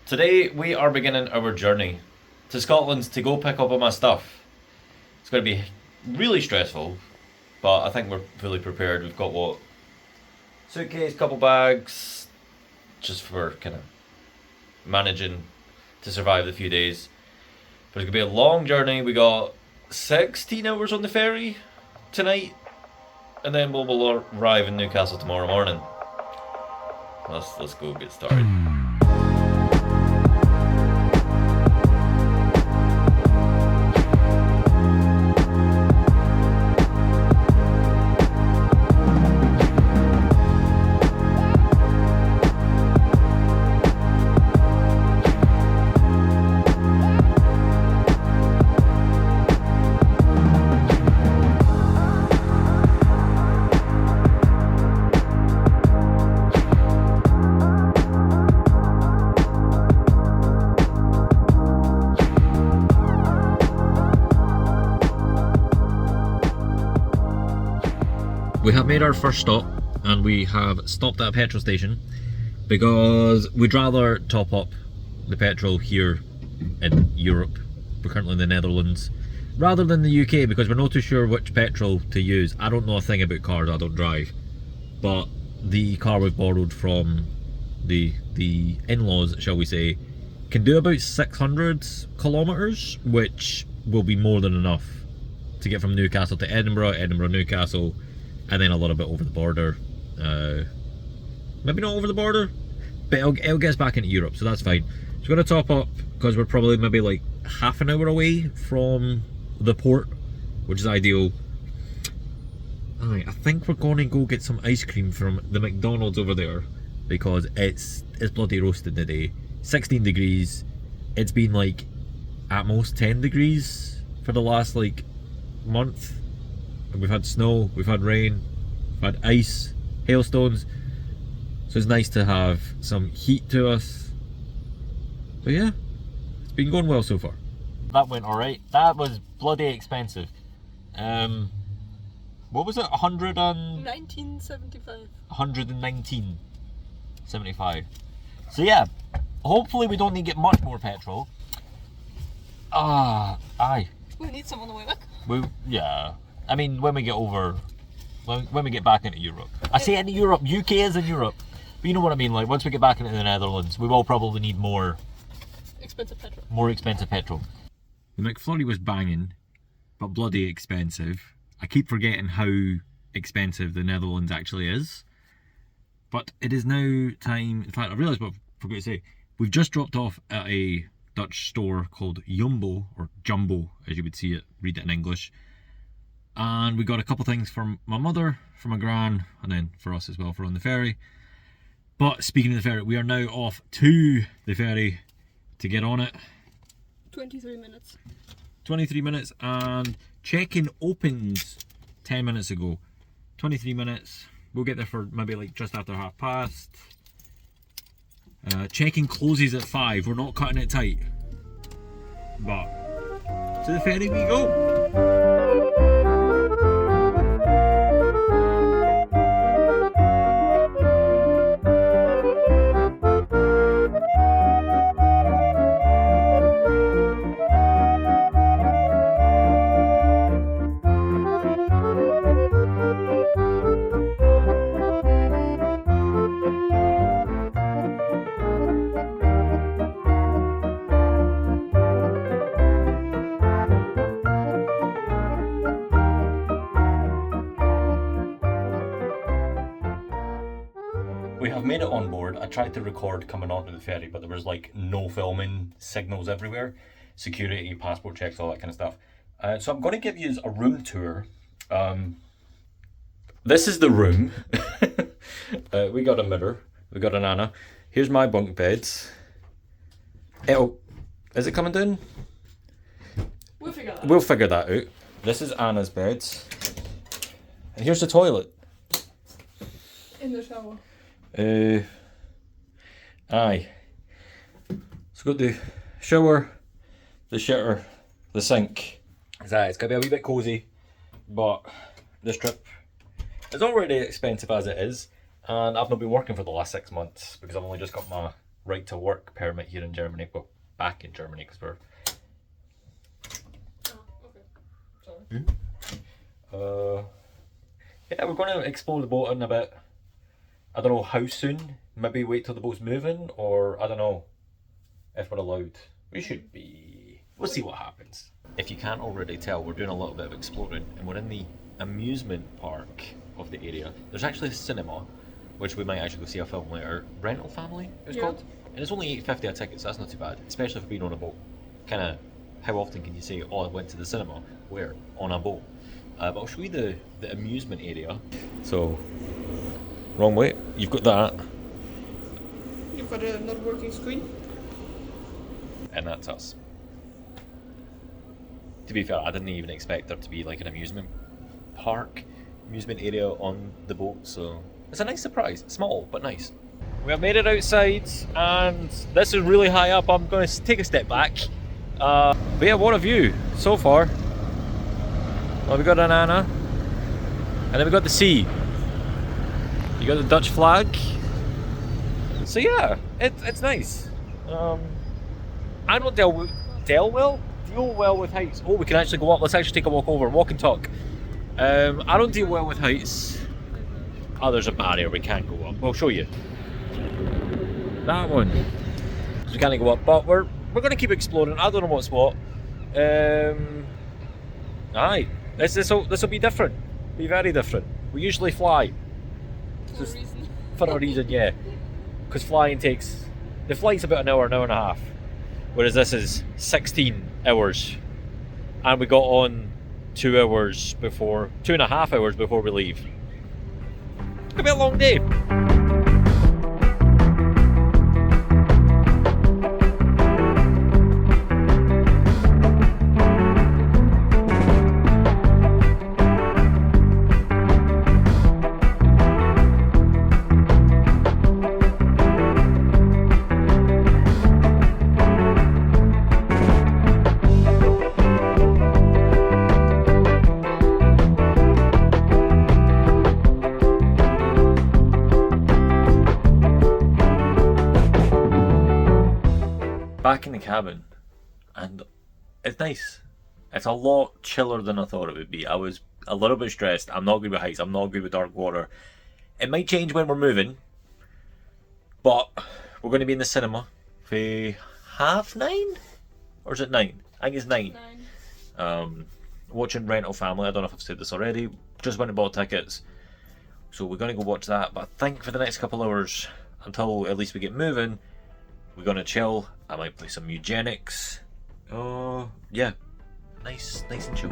Today we are beginning our journey to Scotland to go pick up all my stuff. It's going to be really stressful, but I think we're fully prepared. We've got what? Suitcase, couple bags, just for kind of managing to survive the few days. But it's going to be a long journey. We got 16 hours on the ferry tonight, and then we'll arrive in Newcastle tomorrow morning. Let's go get started. We have made our first stop and we have stopped at a petrol station because we'd rather top up the petrol here in Europe, we're currently in the Netherlands, rather than the UK, because we're not too sure which petrol to use. I don't know a thing about cars, I don't drive, but the car we've borrowed from the in-laws, shall we say, can do about 600 kilometres, which will be more than enough to get from Newcastle to Edinburgh, Newcastle, and then a little bit over the border. Maybe not over the border, but it'll get us back into Europe, so that's fine. So we're going to top up because we're probably maybe like half an hour away from the port, which is ideal. I think we're going to go get some ice cream from the McDonald's over there because it's bloody roasted today. 16 degrees. It's been like at most 10 degrees for the last like month. We've had snow, we've had rain, we've had ice, hailstones, so it's nice to have some heat to us. But yeah, it's been going well so far. That went alright. That was bloody expensive. What was it? 1975. 119.75. So yeah, hopefully we don't need to get much more petrol. Aye. We need some on the way back. Yeah. I mean, when we get back into Europe. I say into Europe, UK is in Europe. But you know what I mean, like once we get back into the Netherlands, we will probably need more expensive petrol. More expensive petrol. The McFlurry was banging, but bloody expensive. I keep forgetting how expensive the Netherlands actually is. But it is now time, in fact I realised what I forgot to say. We've just dropped off at a Dutch store called Jumbo, or Jumbo as you would see it, read it in English. And we got a couple things from my mother, from my gran, and then for us as well for on the ferry. But speaking of the ferry, we are now off to the ferry to get on it. 23 minutes. 23 minutes, and check-in opens 10 minutes ago. 23 minutes, we'll get there for maybe like just after past. Check-in closes at 5, we're not cutting it tight. But to the ferry we go. We have made it on board. I tried to record coming onto the ferry, but there was like no filming signals everywhere. Security, passport checks, all that kind of stuff. So I'm going to give you a room tour. This is the room. We got a mirror. We got an Anna. Here's my bunk beds. Is it coming down? We'll figure that out. This is Anna's bed. And here's the toilet. In the shower. Aye. So got the shower, the shitter, the sink. It's going to be a wee bit cosy, but this trip is already expensive as it is, and I've not been working for the last 6 months because I've only just got my right to work permit here in Germany. Well, back in Germany because we're. Oh, okay. Sorry. Yeah, we're going to explore the boat in a bit. I don't know how soon. Maybe wait till the boat's moving, or I don't know if we're allowed. We should be. We'll see what happens. If you can't already tell, we're doing a little bit of exploring, and we're in the amusement park of the area. There's actually a cinema, which we might actually go see a film later. Rental Family, it's called, and it's only $8.50 a ticket, so that's not too bad, especially for being on a boat. Kind of, how often can you say, "Oh, I went to the cinema"? Where? On a boat. But I'll show you the amusement area. So, wrong way. You've got that. You've got a not working screen. And that's us. To be fair, I didn't even expect there to be like an amusement area on the boat, so it's a nice surprise. Small, but nice. We have made it outside, and this is really high up. I'm going to take a step back. But yeah, what a view so far. Well, we got an Anna, and then we got the sea. You got the Dutch flag. So yeah, it's nice. I don't deal well with heights. Oh, we can actually go up. Let's actually take a walk over, walk and talk. I don't deal well with heights. Oh, there's a barrier. We can't go up. We'll show you. That one. So we can't go up, but we're going to keep exploring. I don't know what's what. Aye, this will be different. Be very different. We usually fly. For a reason. For a reason, yeah. Because flying takes. The flight's about an hour and a half. Whereas this is 16 hours. And we got on 2.5 hours before we leave. It's gonna be a long day. Back in the cabin, and it's nice. It's a lot chiller than I thought it would be. I was a little bit stressed. I'm not good with heights. I'm not good with dark water. It might change when we're moving, but we're going to be in the cinema for 9:30, or is it 9? I think it's 9. Watching Rental Family. I don't know if I've said this already. Just went and bought tickets, so we're going to go watch that. But I think for the next couple hours, until at least we get moving, we're going to chill. I might play some eugenics. Oh, yeah. Nice and chill.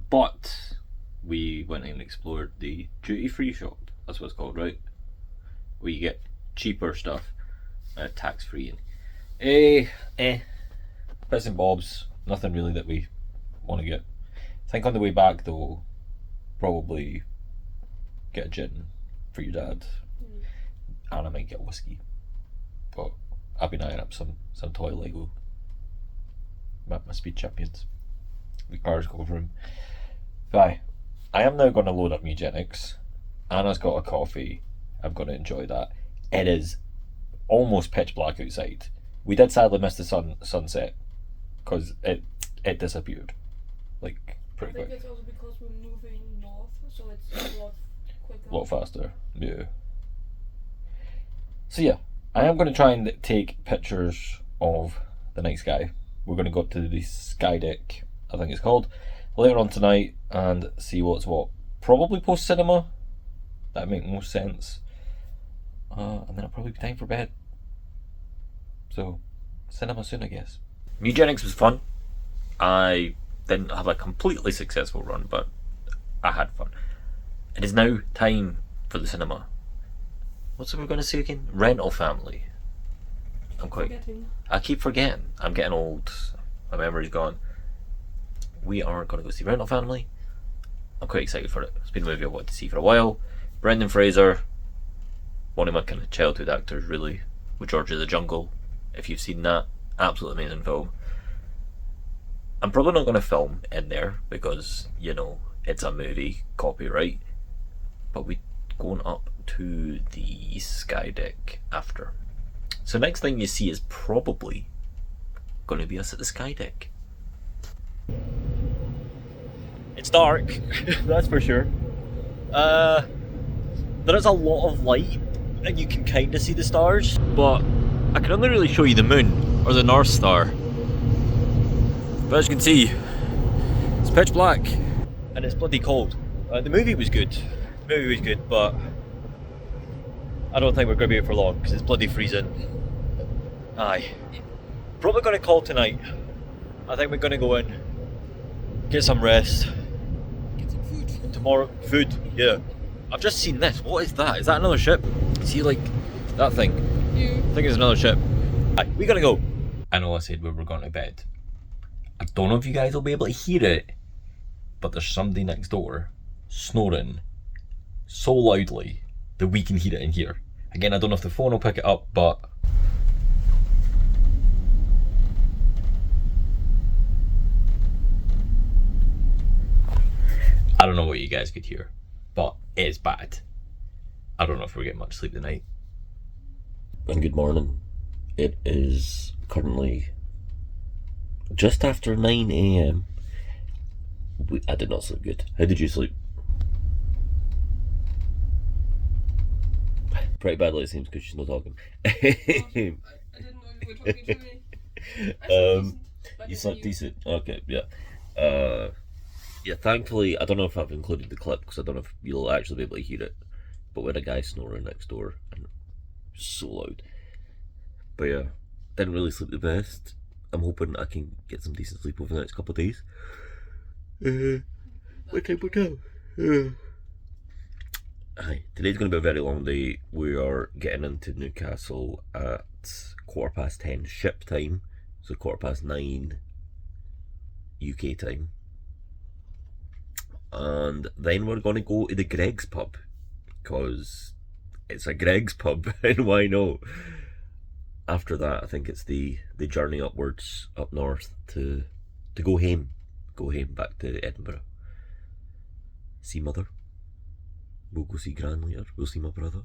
But we went and explored the duty-free shop. That's what it's called, right? Where you get cheaper stuff, tax-free. And bits and bobs. Nothing really that we want to get. I think on the way back though, probably get a gin for your dad, and I might get whiskey. But I've been eyeing up some toy Lego. My Speed Champions. The cars go over him. Bye. I am now going to load up eugenics. Anna's got a coffee. I'm going to enjoy that. It is almost pitch black outside. We did sadly miss the sunset because it disappeared like pretty quick. I think it's also because we're moving north, so it's a lot quicker. A lot faster. Yeah. So yeah, I am going to try and take pictures of the night sky. We're going to go up to the sky deck, I think it's called, later on tonight and see what's what. Probably post cinema. That'd make most sense. And then it'll probably be time for bed. So, cinema soon, I guess. Eugenics was fun. I didn't have a completely successful run, but I had fun. It is now time for the cinema. What's it we're going to say again? Rental Family. I keep forgetting. I'm getting old. My memory's gone. we are going to go see Rental Family. I'm quite excited for it. It's been a movie I wanted to see for a while. Brendan Fraser, one of my kind of childhood actors really, with George of the Jungle. If you've seen that, absolutely amazing film. I'm probably not going to film in there because, you know, it's a movie, copyright. But we're going up to the sky deck after. So next thing you see is probably going to be us at the sky deck. It's dark, that's for sure. There is a lot of light and you can kind of see the stars, but I can only really show you the moon or the North Star. But as you can see, it's pitch black and it's bloody cold. The movie was good. But I don't think we're going to be here for long because it's bloody freezing. Aye. Probably going to call tonight. I think we're going to go in, get some rest. Get some food. Tomorrow, food, yeah. I've just seen this. What is that? Is that another ship? See, like, that thing? Yeah. I think it's another ship. Aye, we gotta go. I know I said we were going to bed. I don't know if you guys will be able to hear it, but there's somebody next door snoring so loudly that we can hear it in here. Again, I don't know if the phone will pick it up, but I don't know what you guys could hear, but it's bad. I don't know if we're getting much sleep tonight. And good morning. It is currently just after 9 AM. I did not sleep good. How did you sleep? Pretty badly it seems because she's not talking. I didn't know you were talking to me. I slept decent, but You slept decent? Okay, yeah. Yeah, thankfully, I don't know if I've included the clip because I don't know if you'll actually be able to hear it. But we had a guy snoring next door and so loud. But yeah, didn't really sleep the best. I'm hoping I can get some decent sleep over the next couple of days. What time? Hi, today's going to be a very long day. We are getting into Newcastle at 10:15 ship time, so 9:15 UK time. And then we're going to go to the Greg's pub, because it's a Greg's pub, and why not? After that, I think it's the journey upwards, up north, to go home back to Edinburgh. See mother. We'll go see Gran later. We'll see my brother.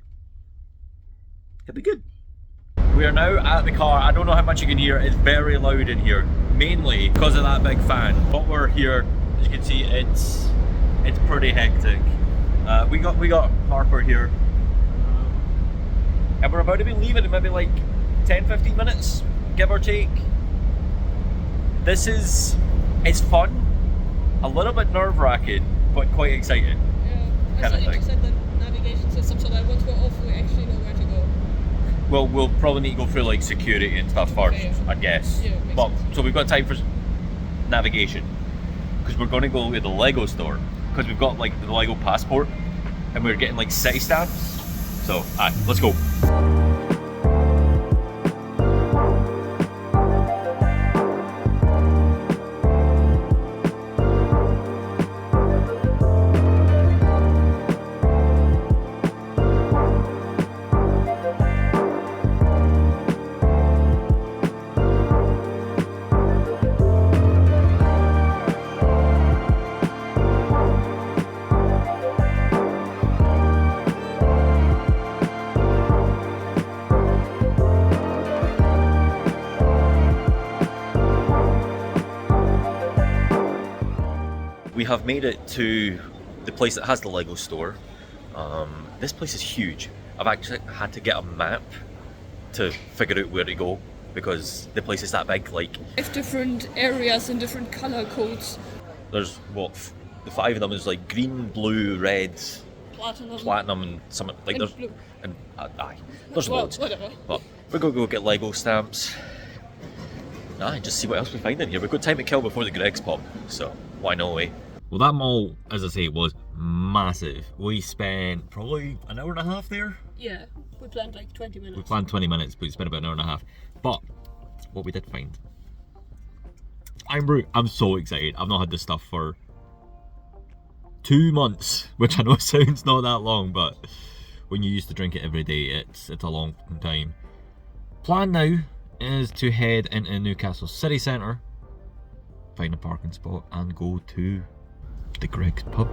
It'll be good. We are now at the car. I don't know how much you can hear. It's very loud in here, mainly because of that big fan. But we're here, as you can see, it's pretty hectic. We got Harper here, and we're about to be leaving in maybe like 10-15 minutes, give or take. It's fun, a little bit nerve-wracking, but quite exciting. Yeah, I still need to set the navigation system so that once we're off, we actually know where to go. Well, we'll probably need to go through like security and stuff first, Okay. I guess. Yeah, makes sense. So we've got time for navigation, because we're going to go to the Lego store, because we've got like the Lego passport, and we're getting like city stamps. So, aye, let's go. We have made it to the place that has the Lego store. This place is huge. I've actually had to get a map to figure out where to go because the place is that big. Like, 5 different areas in different color codes. there's the 5 of them is like green, blue, red, platinum, and something like And there's blue. and aye, there's Well, loads. whatever. But we're gonna go get Lego stamps. Just see what else we find in here. We've got time to kill before the Greg's pub, so why no way? Well, that mall, as I say, was massive. We spent probably an hour and a half there. Yeah, we planned like 20 minutes. We planned 20 minutes, but we spent about an hour and a half. But what we did find, I'm so excited. I've not had this stuff for 2 months, which I know sounds not that long, but when you used to drink it every day, it's a long time. Plan now is to head into Newcastle city centre, find a parking spot, and go to the Greg's pub.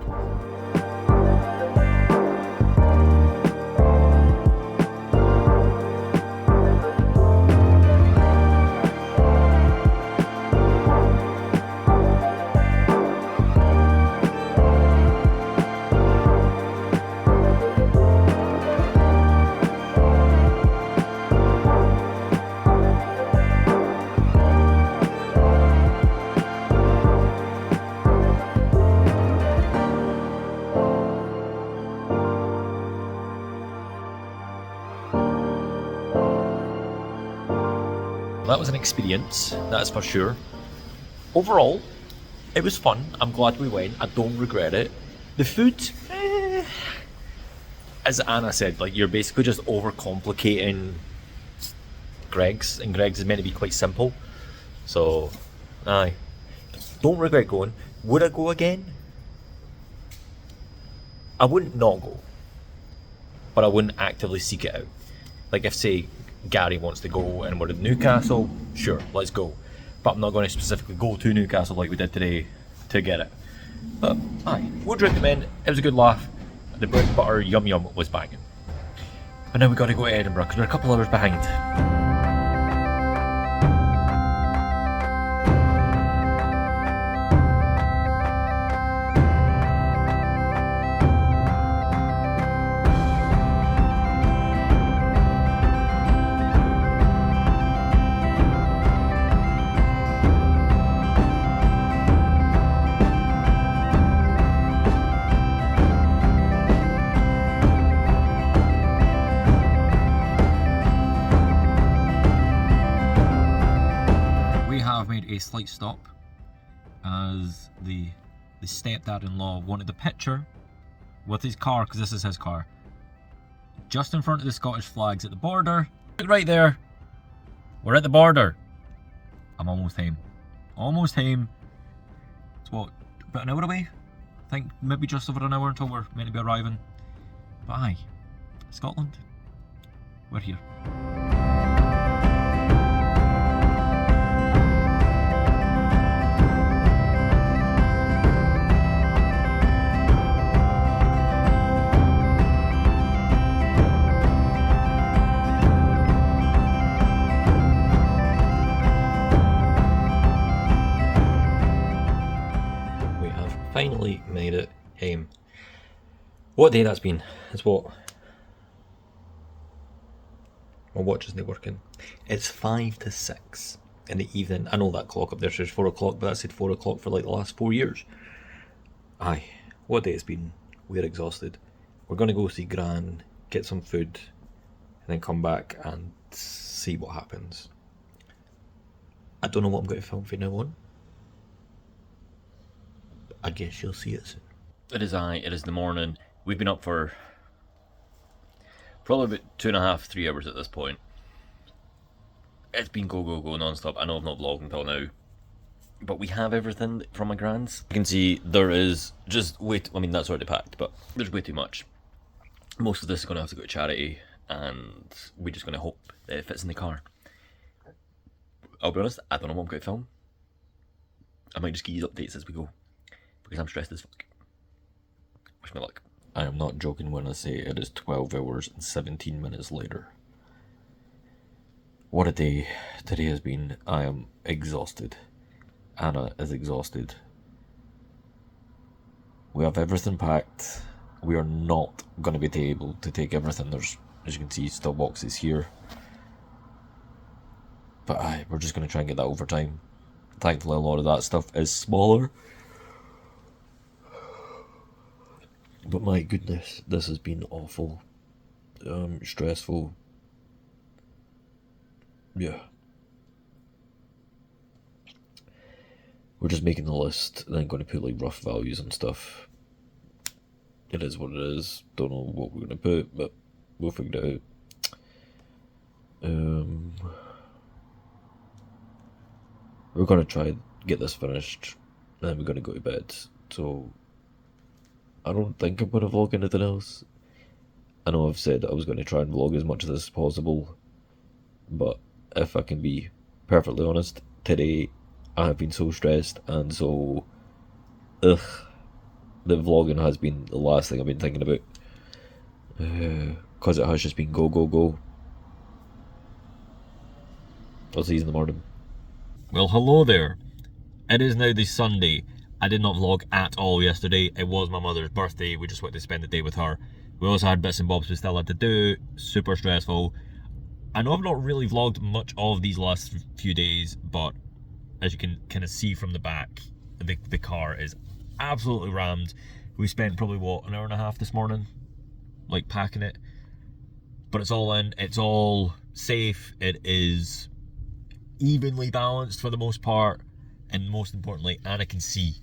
That was an experience, that's for sure. Overall, it was fun. I'm glad we went. I don't regret it. The food, as Anna said, like, you're basically just overcomplicating Greg's, and Greg's is meant to be quite simple. So, aye. Don't regret going. Would I go again? I wouldn't not go, but I wouldn't actively seek it out. Like, if, say, Gary wants to go and we're in Newcastle, sure, let's go. But I'm not going to specifically go to Newcastle like we did today to get it. But aye, would recommend. It was a good laugh. The bread butter yum yum was banging. But now we got to go to Edinburgh because we're a couple hours behind. A slight stop as the stepdad-in-law wanted a picture with his car, because this is his car, just in front of the Scottish flags at the border. Look right there, we're at the border. I'm almost home. It's what, about an hour away? I think maybe just over an hour until we're meant to be arriving. But aye, Scotland, we're here. Finally made it home. What a day that's been. It's what? My watch isn't working. It's 5 to 6 in the evening. I know that clock up there says 4 o'clock, but that said 4 o'clock for like the last 4 years. Aye, what a day it's been. We're exhausted. We're going to go see Gran, get some food, and then come back and see what happens. I don't know what I'm going to film from now on. I guess you'll see it soon. It is the morning. We've been up for probably about 2.5, 3 hours at this point. It's been go non-stop. I know I've not vlogged until now, but we have everything from my grand's. You can see there is just I mean, that's already packed, but there's way too much. Most of this is going to have to go to charity, and we're just going to hope that it fits in the car. I'll be honest, I don't know what I'm going to film. I might just give you updates as we go, because I'm stressed as fuck. Wish me luck. I am not joking when I say it is 12 hours and 17 minutes later. What a day today has been. I am exhausted. Anna is exhausted. We have everything packed. We are not going to be able to take everything. There's, as you can see, still boxes here. But we're just going to try and get that over time. Thankfully, a lot of that stuff is smaller. But my goodness, this has been awful. Stressful. Yeah. We're just making the list, and then going to put like rough values and stuff. It is what it is. Don't know what we're going to put, but we'll figure it out. We're going to try get this finished, and then we're gonna go to bed. So I don't think I'm gonna vlog anything else. I know I've said I was going to try and vlog as much of this as possible, but if I can be perfectly honest, today I have been so stressed and so ugh. The vlogging has been the last thing I've been thinking about, because it has just been go go go. I'll see you in the morning. Well, hello there. It is now the Sunday. I did not vlog at all yesterday. It was my mother's birthday. We just went to spend the day with her. We also had bits and bobs we still had to do. Super stressful. I know I've not really vlogged much of these last few days, but as you can kind of see from the back, the car is absolutely rammed. We spent probably, what, an hour and a half this morning, like, packing it. But it's all in. It's all safe. It is evenly balanced for the most part. And most importantly, Anna can see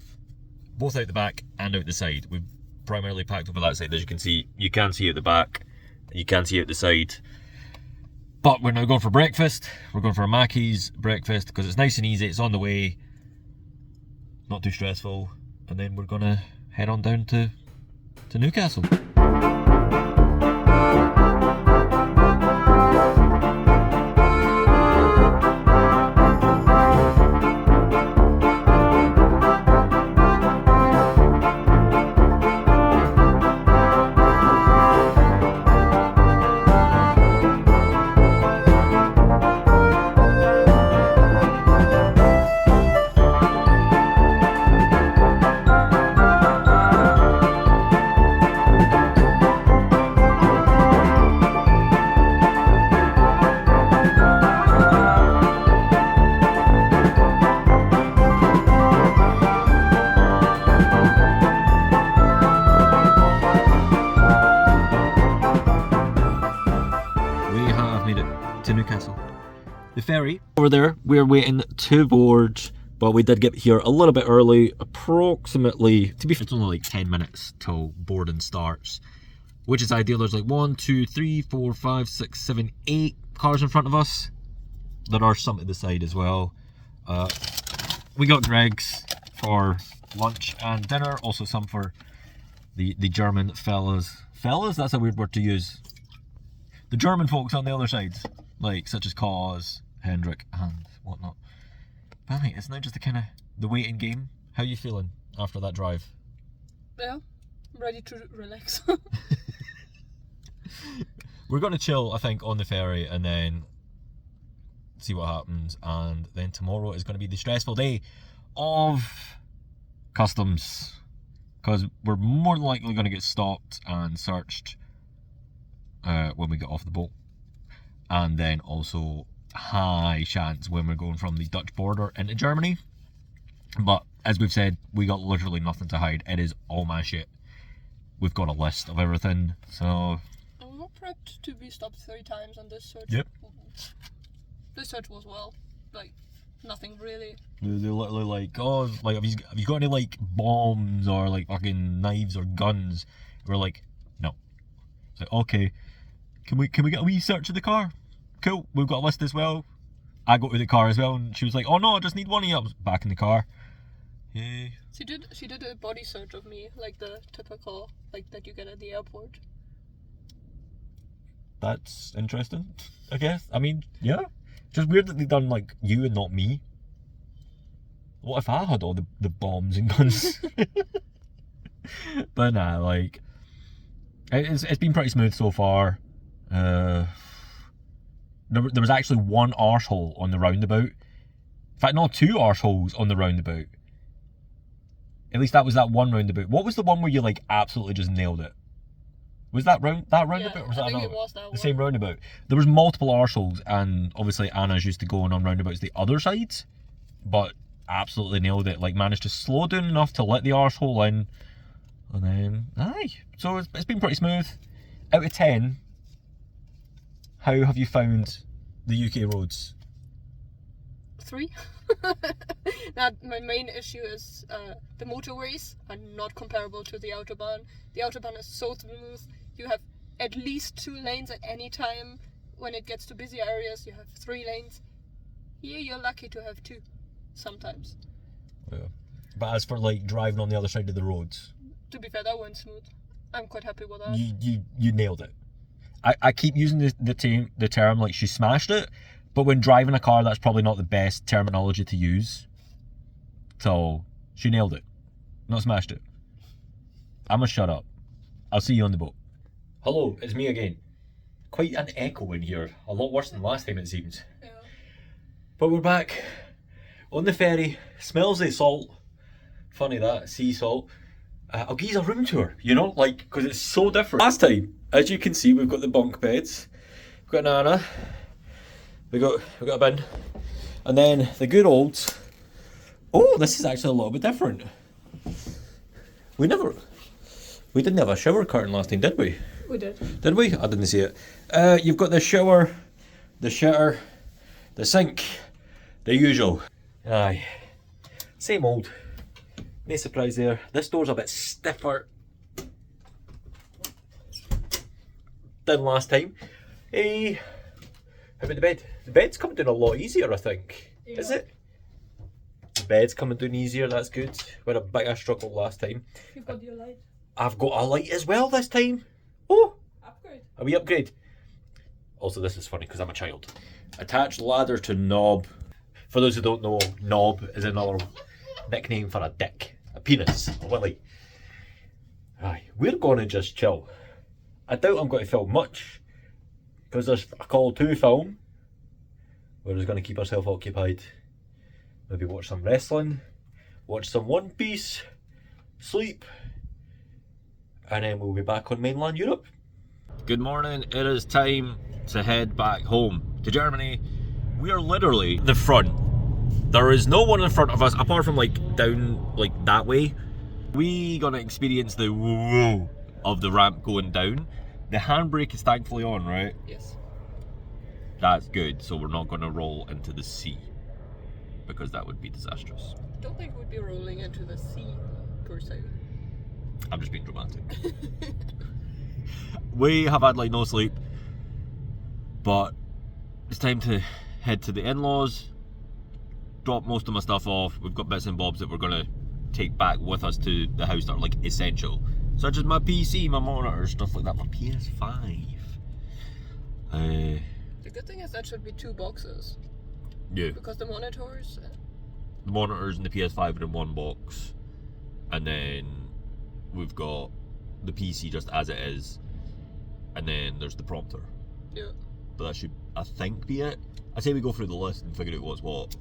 both out the back and out the side. We've primarily packed over that side, as you can see. You can see out the back, you can see out the side. But we're now going for breakfast. We're going for a Mackey's breakfast because it's nice and easy. It's on the way, not too stressful. And then we're gonna head on down to Newcastle. The ferry over there, we're waiting to board, but we did get here a little bit early, approximately, to be fair, it's only like 10 minutes till boarding starts, which is ideal. There's like 1, 2, 3, 4, 5, 6, 7, 8 cars in front of us. There are some to the side as well. We got Greg's for lunch and dinner, also some for the German fellas. Fellas? That's a weird word to use. The German folks on the other side, like such as Cause, Hendrik and whatnot. But mate, it's now just the waiting game. How are you feeling after that drive? Yeah, I'm ready to relax. We're going to chill, I think, on the ferry and then see what happens. And then tomorrow is going to be the stressful day of customs, because we're more than likely going to get stopped and searched when we get off the boat. And then also high chance when we're going from the Dutch border into Germany. But as we've said, we got literally nothing to hide. It is all my shit. We've got a list of everything, so... I'm not prepped to be stopped 3 times on this search. Yep. This search was like, nothing really. They're literally like, oh, like, have you got any, like, bombs or, like, fucking knives or guns? We're like, no. It's like, okay. Can we get a wee search of the car? Cool, we've got a list as well. I go to the car as well, and she was like, oh no, I just need one of you. I was back in the car. Yeah. She did a body search of me, like the typical, like, that you get at the airport. That's interesting, I guess. I mean, yeah. Just weird that they've done, like, you and not me. What if I had all the bombs and guns? But nah, like, it's been pretty smooth so far. There was actually one arsehole on the roundabout. In fact, no, 2 arseholes on the roundabout. At least that was that one roundabout. What was the one where you, like, absolutely just nailed it? Was that roundabout? Yeah, or was I that think another? it was that the one. same roundabout. There was multiple arseholes, and obviously Anna's used to going on roundabouts the other sides, but absolutely nailed it. Like, managed to slow down enough to let the arsehole in, and then, aye. So it's been pretty smooth. Out of 10, how have you found the UK roads? 3. Now, my main issue is the motorways are not comparable to the Autobahn. The Autobahn is so smooth. You have at least 2 lanes at any time. When it gets to busy areas, you have 3 lanes. Here, you're lucky to have 2, sometimes. Yeah. But as for like driving on the other side of the roads, To be fair, that went smooth. I'm quite happy with that. you nailed it. I keep using the term like she smashed it, but when driving a car, that's probably not the best terminology to use. So she nailed it, not smashed it. I'm gonna shut up. I'll see you on the boat. Hello, it's me again. Quite an echo in here, a lot worse than last time it seems. Yeah. But we're back on the ferry. Smells of salt. Funny that, sea salt. I'll give you a room tour, you know, like, because it's so different. Last time, as you can see, we've got the bunk beds. We've got Nana. We've got a bin. And then the good olds. Oh, this is actually a little bit different. We didn't have a shower curtain last time, did we? We did. Did we? I didn't see it. You've got the shower, the shitter, the sink, the usual. Aye. Same old. No surprise there. This door's a bit stiffer than last time. Hey, how about the bed? The bed's coming down a lot easier, I think. Yeah. Is it? The bed's coming down easier, that's good. We had a bit of a struggle last time. You've got your light. I've got a light as well this time. Oh! Upgrade. Are we upgrade? Also, this is funny because I'm a child. Attached ladder to knob. For those who don't know, knob is another nickname for a dick, a penis, a willy. Aye, we're going to just chill. I doubt I'm going to film much because there's a call to film. We're just going to keep ourselves occupied. Maybe watch some wrestling, watch some One Piece, sleep, and then we'll be back on mainland Europe. Good morning, it is time to head back home to Germany. We are literally the front. There is no one in front of us apart from like down like that way. We gonna experience the whoa of the ramp going down. The handbrake is thankfully on, right? Yes. That's good, so we're not gonna roll into the sea because that would be disastrous. I don't think we'd be rolling into the sea per se. I'm just being dramatic. We have had like no sleep, but it's time to head to the in-laws, drop most of my stuff off. We've got bits and bobs that we're gonna take back with us to the house that are like essential, such as my PC, my monitor, stuff like that, my PS5. The good thing is that should be 2 boxes. Yeah. Because the monitors And the PS5 are in one box, and then we've got the PC just as it is, and then there's the prompter. Yeah. But that should, I think, be it. I say we go through the list and figure out what's what.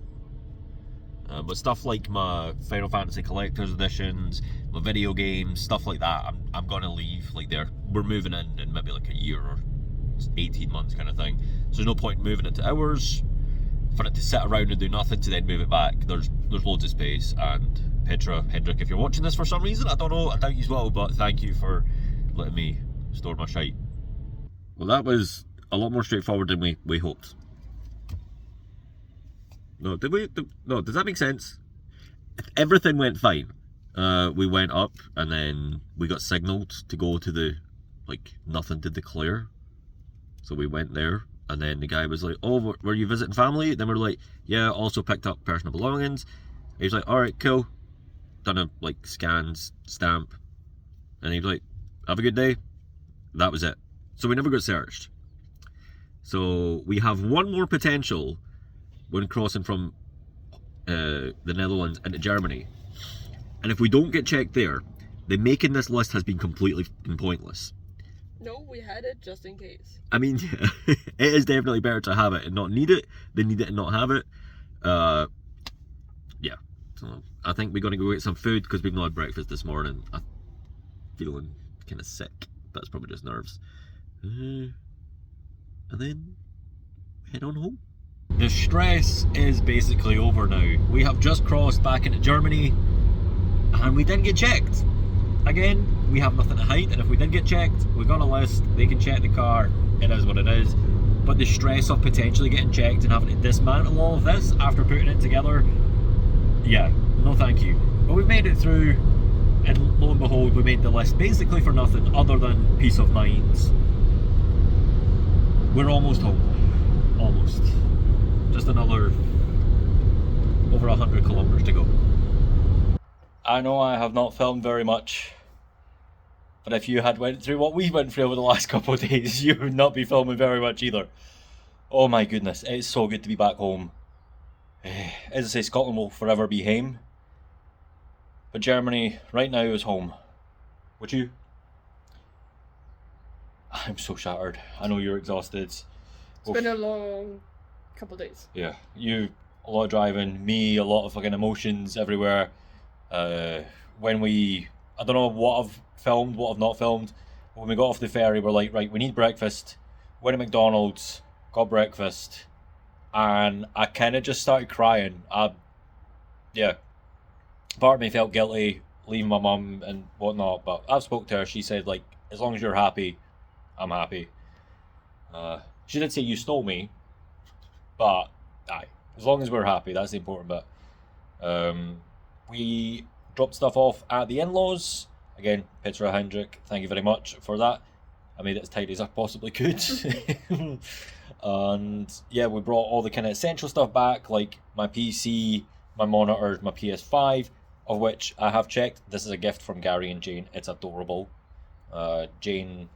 But stuff like my Final Fantasy Collector's Editions, my video games, stuff like that, I'm gonna leave. Like we're moving in maybe like a year or 18 months kind of thing. So there's no point moving it to ours, for it to sit around and do nothing to then move it back. There's loads of space. And Petra, Hendrik, if you're watching this for some reason, I don't know, I doubt you will, but thank you for letting me store my shite. Well, that was a lot more straightforward than we hoped. No, did we? No, does that make sense? Everything went fine. We went up and then we got signalled to go to the, like, nothing to declare. So we went there and then the guy was like, oh, were you visiting family? Then we were like, yeah, also picked up personal belongings. He was like, alright, cool. Done a, like, scans, stamp. And he was like, have a good day. That was it. So we never got searched. So we have one more potential when crossing from the Netherlands into Germany. And if we don't get checked there, then making this list has been completely pointless. No, we had it just in case. I mean, it is definitely better to have it and not need it than need it and not have it. Yeah, so I think we're going to go get some food because we've not had breakfast this morning. I'm feeling kind of sick. That's probably just nerves. And then head on home. The stress is basically over now. We have just crossed back into Germany and we didn't get checked. Again, we have nothing to hide, and if we did get checked, we got a list, they can check the car, it is what it is. But the stress of potentially getting checked and having to dismantle all of this after putting it together, yeah, no thank you. But we've made it through, and lo and behold, we made the list basically for nothing other than peace of mind. We're almost home. Almost. Just another over 100 kilometers to go. I know I have not filmed very much, but if you had went through what we went through over the last couple of days, you would not be filming very much either. Oh my goodness, it's so good to be back home. As I say, Scotland will forever be home, but Germany right now is home. Would you? I'm so shattered. I know you're exhausted. It's been a long couple days. Yeah, you a lot of driving, me a lot of fucking emotions everywhere. I don't know what I've filmed, what I've not filmed. When we got off the ferry, we're like, right, we need breakfast. Went to McDonald's, got breakfast, and I kind of just started crying. Yeah, part of me felt guilty leaving my mum and whatnot, but I've spoke to her. She said, like, as long as you're happy, I'm happy. She did say you stole me, but aye, as long as we're happy, that's the important bit. We dropped stuff off at the in-laws. Again, Petra Hendrik, thank you very much for that. I made it as tidy as I possibly could. And yeah, we brought all the kind of essential stuff back, like my PC, my monitor, my PS5, of which I have checked. This is a gift from Gary and Jane. It's adorable. Jane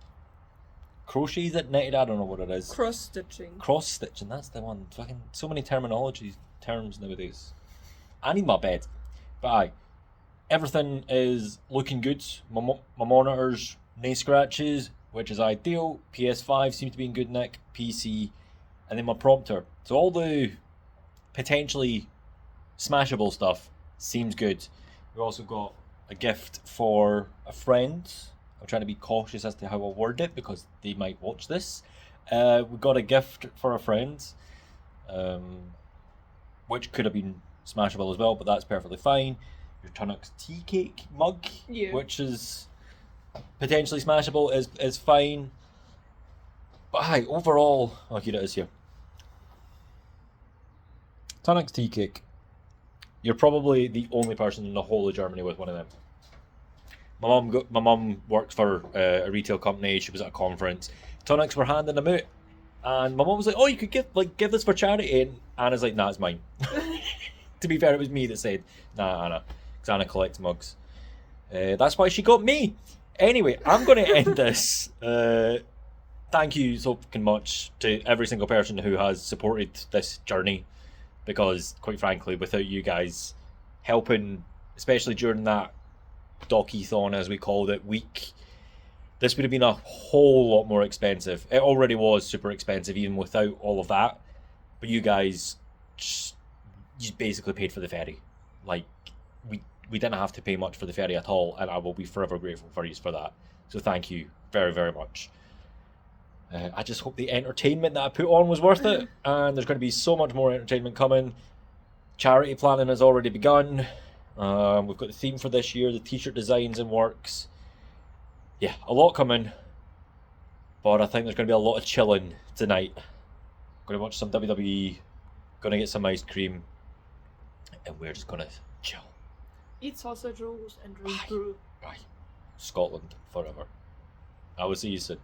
crochets it, knitted, I don't know what it is. Cross stitching, that's the one. Fucking so many terms nowadays. I need my bed. But aye, everything is looking good. My monitor's no scratches, which is ideal. PS5 seems to be in good nick. PC, and then my prompter. So all the potentially smashable stuff seems good. We also got a gift for a friend. I'm trying to be cautious as to how I word it because they might watch this. We got a gift for a friend, which could have been smashable as well, but that's perfectly fine. Your Tunnocks tea cake mug, which is potentially smashable, is fine. But hi, overall, oh, here it is here. Tunnocks tea cake. You're probably the only person in the whole of Germany with one of them. My mum works for a retail company. She was at a conference. Tunnocks were handing them out, and my mum was like, "Oh, you could give this for charity." And Anna's like, "Nah, it's mine." To be fair, it was me that said, "Nah, Anna," because Anna collects mugs. That's why she got me. Anyway, I'm going to end this. Thank you so fucking much to every single person who has supported this journey, because quite frankly, without you guys helping, especially during that docky-thon, as we called it, week, this would have been a whole lot more expensive. It already was super expensive even without all of that, but you guys you basically paid for the ferry. Like, we didn't have to pay much for the ferry at all, and I will be forever grateful for you for that. So thank you very, very much. I just hope the entertainment that I put on was worth it, and there's going to be so much more entertainment coming. Charity planning has already begun. We've got the theme for this year, the t-shirt designs in works. Yeah, a lot coming, but I think there's going to be a lot of chilling tonight. Going to watch some WWE, going to get some ice cream, and we're just going to chill. Eat sausage rolls and drink brew. Aye. Scotland forever. I will see you soon.